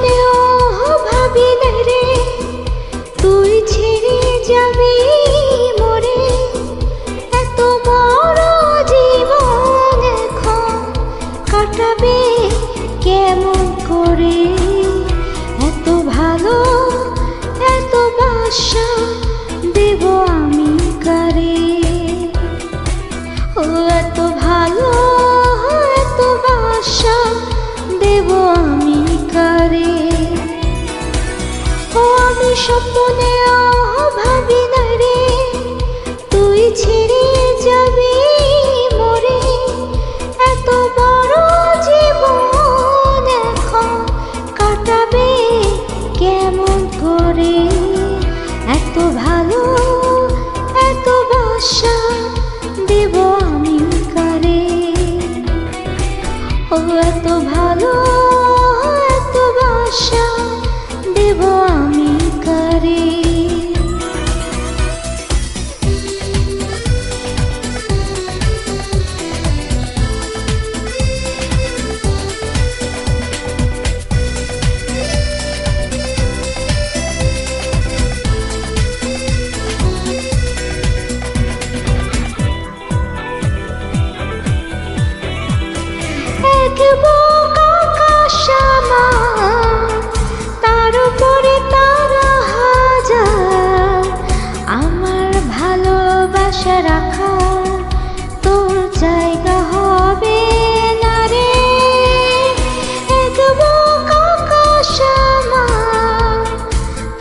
স্বপ্নেও ভাবি নাই রে তুই ছেড়ে যাবি মোরে। এত বড় জীবন এখন কাটাবে কেমন করে? এত ভালো এত বাসা দেব আমি কারে? ও এত ভালো এত বাসা দেব আমি কারে? ও আমি স্বপ্নেও ভাবি না রে তুই ছেড়ে যাবি মোরে। এত বড় জীবন এখন কাটাবে কেমন করে? এত ভালো এত বাসা দেব আমি কারে? ও এত ভালো এত বাসা দেব আমি কারে? এক বুক আকাশ আমার, তার উপরে তারা হাজার। আমার ভালোবাসা রাখা তোর জায়গা হবে না রে। এক বুক আকাশ আমার,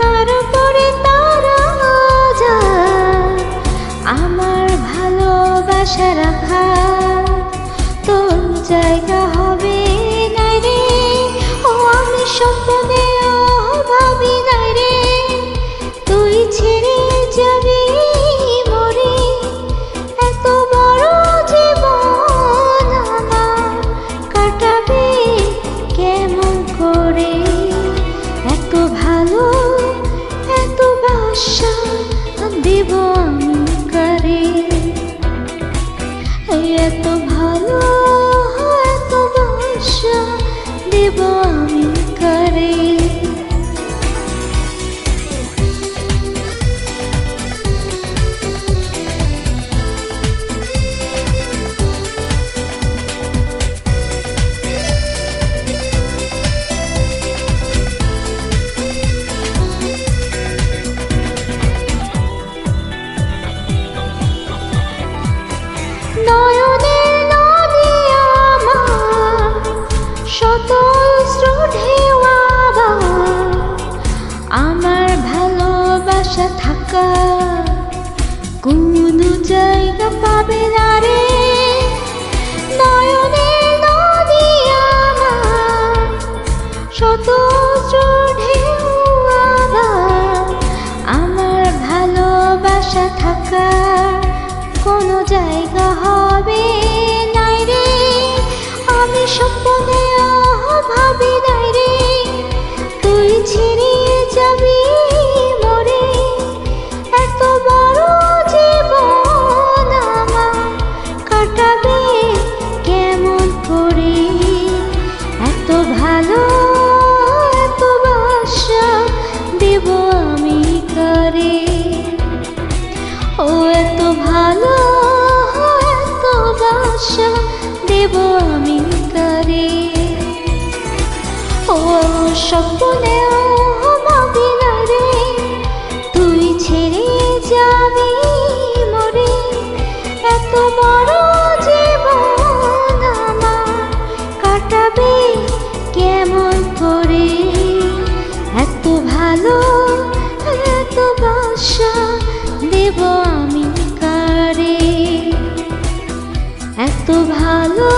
তার উপরে তারা হাজার। আমার ভালোবাসা রাখা তোর জায়গা হবে না রে। ও আমি স্বপ্নেও ভাবি না রে তুই ছেড়ে যাবি মোরে। এত বড় জীবন আমার কাটাবে কেমন করে? এত ভালো এত বাসা দেব আমি কারে? এত ভালো এত বাসা দেব আমি কারে? নয়নের নদী আমার, শত অশ্রু ঢেউ আবার। আমার ভালোবাসা থাকা কোনো জায়গা পাবে না রে। নয়নের নদী আমার, শত অশ্রু ঢেউ আবার। আমার ভালোবাসা থাকা কোনো জায়গা হবে নাই রে। আমি স্বপ্নেও ভাবি নাই রে তুই ছেড়ে যাবি মোরে। এত বড় জীবন আমার কাটাবে কেমন করে? এত ভালো এত বাসা দেব আমি কারে? ও এত ভালো এত বাসা দেব আমি কারে? ও স্বপ্নেও ভাবি না রে তুই ছেড়ে যাবি মোরে। এত বড় জীবন আমার কাটাবে কেমন করে? এত ভালো এত বাসা দেব আমি কারে? এত ভালো